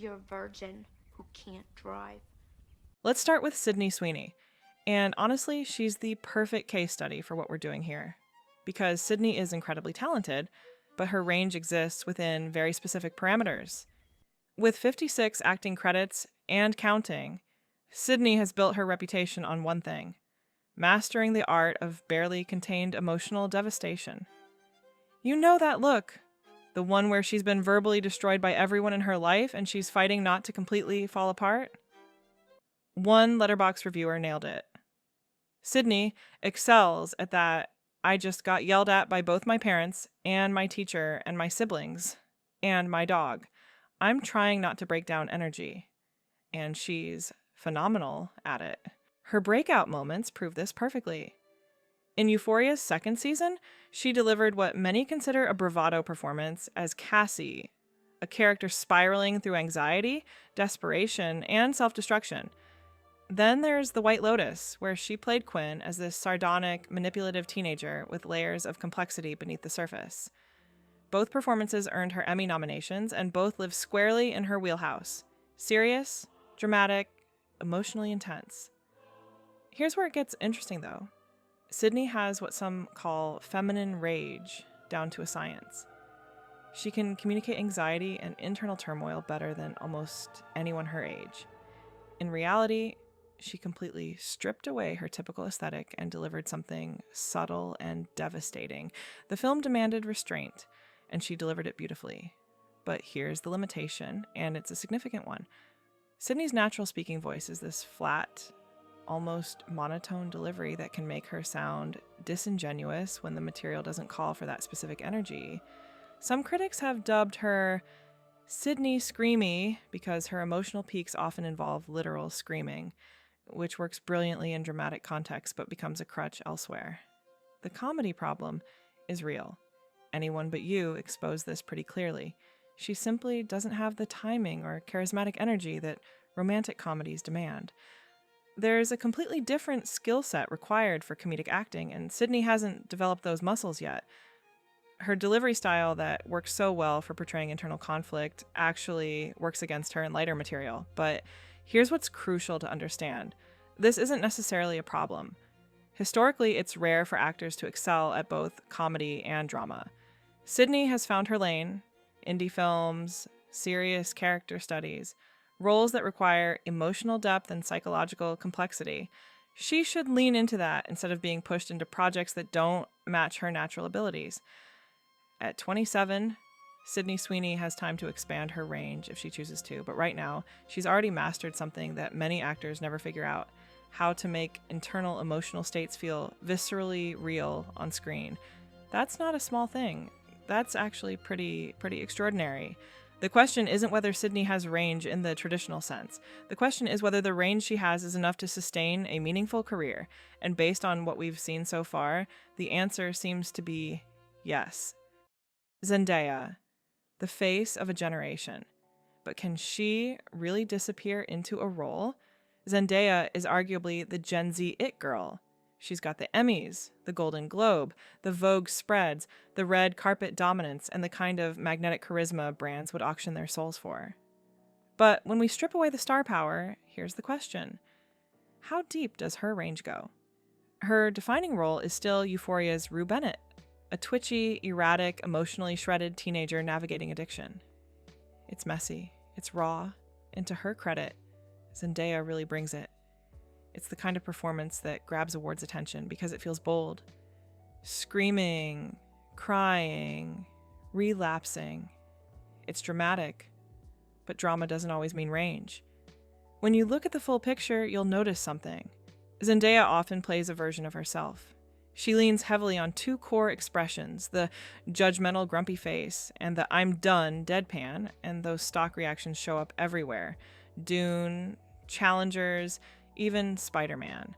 You're a virgin who can't drive. Let's start with Sydney Sweeney. And honestly, she's the perfect case study for what we're doing here. Because Sydney is incredibly talented, but her range exists within very specific parameters. With 56 acting credits and counting, Sydney has built her reputation on one thing: mastering the art of barely contained emotional devastation. You know that look. The one where she's been verbally destroyed by everyone in her life and she's fighting not to completely fall apart? One Letterboxd reviewer nailed it. Sydney excels at that "I just got yelled at by both my parents and my teacher and my siblings and my dog. I'm trying not to break down" energy. And she's phenomenal at it. Her breakout moments prove this perfectly. In Euphoria's second season, she delivered what many consider a bravado performance as Cassie, a character spiraling through anxiety, desperation, and self-destruction. Then there's The White Lotus, where she played Quinn as this sardonic, manipulative teenager with layers of complexity beneath the surface. Both performances earned her Emmy nominations, and both live squarely in her wheelhouse: serious, dramatic, emotionally intense. Here's where it gets interesting, though. Sydney has what some call feminine rage down to a science. She can communicate anxiety and internal turmoil better than almost anyone her age. In reality, she completely stripped away her typical aesthetic and delivered something subtle and devastating. The film demanded restraint, and she delivered it beautifully. But here's the limitation, and it's a significant one. Sydney's natural speaking voice is this flat, almost monotone delivery that can make her sound disingenuous when the material doesn't call for that specific energy. Some critics have dubbed her Sydney Screamy because her emotional peaks often involve literal screaming, which works brilliantly in dramatic context but becomes a crutch elsewhere. The comedy problem is real. Anyone But You exposed this pretty clearly. She simply doesn't have the timing or charismatic energy that romantic comedies demand. There's a completely different skill set required for comedic acting, and Sydney hasn't developed those muscles yet. Her delivery style that works so well for portraying internal conflict actually works against her in lighter material. But here's what's crucial to understand. This isn't necessarily a problem. Historically, it's rare for actors to excel at both comedy and drama. Sydney has found her lane: indie films, serious character studies, roles that require emotional depth and psychological complexity. She should lean into that instead of being pushed into projects that don't match her natural abilities. At 27, Sydney Sweeney has time to expand her range if she chooses to, but right now, she's already mastered something that many actors never figure out: how to make internal emotional states feel viscerally real on screen. That's not a small thing. That's actually pretty extraordinary. The question isn't whether Sydney has range in the traditional sense. The question is whether the range she has is enough to sustain a meaningful career. And based on what we've seen so far, the answer seems to be yes. Zendaya, the face of a generation. But can she really disappear into a role? Zendaya is arguably the Gen Z it girl. She's got the Emmys, the Golden Globe, the Vogue spreads, the red carpet dominance, and the kind of magnetic charisma brands would auction their souls for. But when we strip away the star power, here's the question: how deep does her range go? Her defining role is still Euphoria's Rue Bennett, a twitchy, erratic, emotionally shredded teenager navigating addiction. It's messy, it's raw, and to her credit, Zendaya really brings it. It's the kind of performance that grabs awards attention because it feels bold. Screaming, crying, relapsing. It's dramatic, but drama doesn't always mean range. When you look at the full picture, you'll notice something. Zendaya often plays a version of herself. She leans heavily on two core expressions: the judgmental grumpy face and the "I'm done" deadpan, and those stock reactions show up everywhere. Dune, Challengers, even Spider-Man.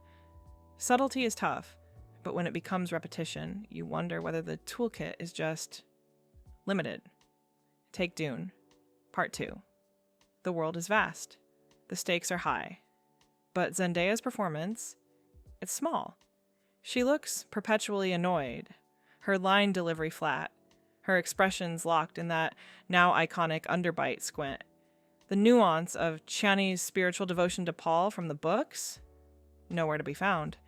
Subtlety is tough, but when it becomes repetition, you wonder whether the toolkit is just limited. Take Dune, Part 2. The world is vast. The stakes are high. But Zendaya's performance, it's small. She looks perpetually annoyed, her line delivery flat, her expressions locked in that now iconic underbite squint. The nuance of Chani's spiritual devotion to Paul from the books? Nowhere to be found.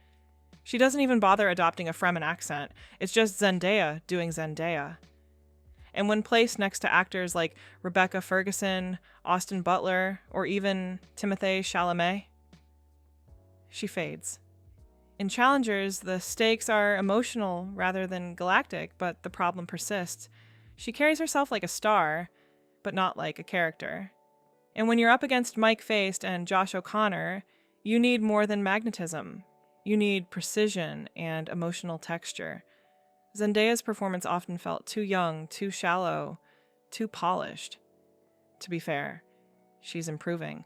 She doesn't even bother adopting a Fremen accent. It's just Zendaya doing Zendaya. And when placed next to actors like Rebecca Ferguson, Austin Butler, or even Timothée Chalamet, she fades. In Challengers, the stakes are emotional rather than galactic, but the problem persists. She carries herself like a star, but not like a character. And when you're up against Mike Faist and Josh O'Connor, you need more than magnetism. You need precision and emotional texture. Zendaya's performance often felt too young, too shallow, too polished. To be fair, she's improving.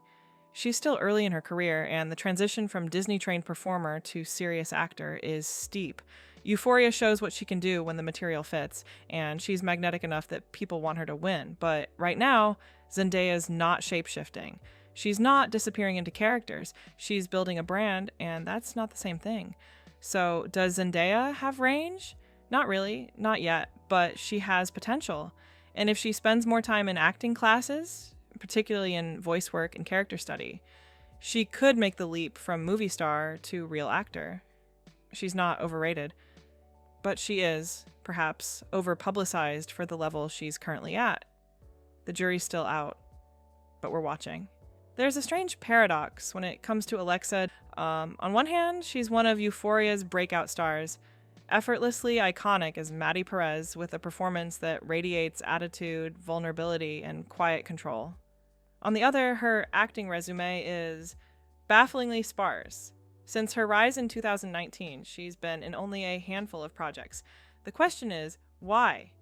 She's still early in her career, and the transition from Disney-trained performer to serious actor is steep. Euphoria shows what she can do when the material fits, and she's magnetic enough that people want her to win. But right now, Zendaya's not shape-shifting. She's not disappearing into characters. She's building a brand, and that's not the same thing. So, does Zendaya have range? Not really, not yet, but she has potential. And if she spends more time in acting classes, particularly in voice work and character study, she could make the leap from movie star to real actor. She's not overrated, but she is, perhaps, over-publicized for the level she's currently at. The jury's still out, but we're watching. There's a strange paradox when it comes to Alexa. On one hand, she's one of Euphoria's breakout stars, effortlessly iconic as Maddy Perez with a performance that radiates attitude, vulnerability, and quiet control. On the other, her acting resume is bafflingly sparse. Since her rise in 2019, she's been in only a handful of projects. The question is, why?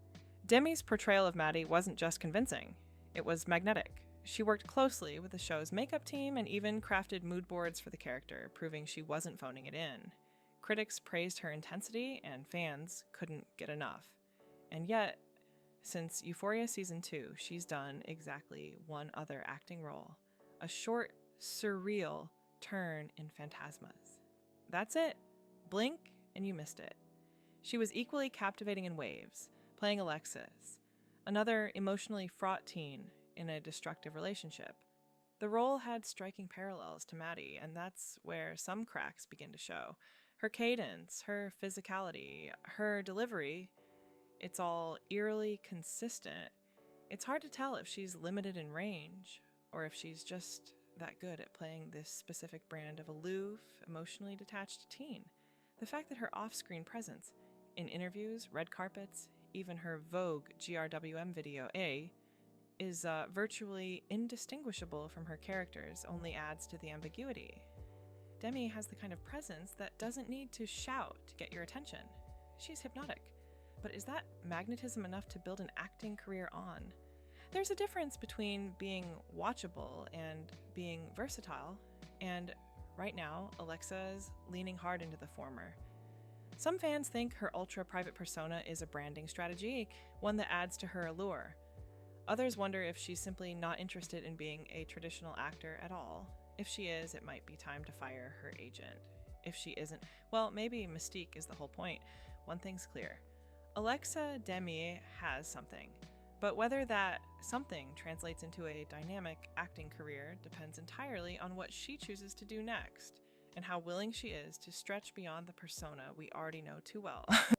Demie's portrayal of Maddy wasn't just convincing. It was magnetic. She worked closely with the show's makeup team and even crafted mood boards for the character, proving she wasn't phoning it in. Critics praised her intensity, and fans couldn't get enough. And yet, since Euphoria Season 2, she's done exactly one other acting role. A short, surreal turn in Phantasmas. That's it. Blink, and you missed it. She was equally captivating in Waves, playing Alexis, another emotionally fraught teen in a destructive relationship. The role had striking parallels to Maddy, and that's where some cracks begin to show. Her cadence, her physicality, her delivery, it's all eerily consistent. It's hard to tell if she's limited in range, or if she's just that good at playing this specific brand of aloof, emotionally detached teen. The fact that her off-screen presence, in interviews, red carpets, even her Vogue GRWM video A, is virtually indistinguishable from her characters only adds to the ambiguity. Demie has the kind of presence that doesn't need to shout to get your attention. She's hypnotic. But is that magnetism enough to build an acting career on? There's a difference between being watchable and being versatile, and right now, Alexa is leaning hard into the former. Some fans think her ultra-private persona is a branding strategy, one that adds to her allure. Others wonder if she's simply not interested in being a traditional actor at all. If she is, it might be time to fire her agent. If she isn't, well, maybe mystique is the whole point. One thing's clear. Alexa Demie has something, but whether that something translates into a dynamic acting career depends entirely on what she chooses to do next, and how willing she is to stretch beyond the persona we already know too well.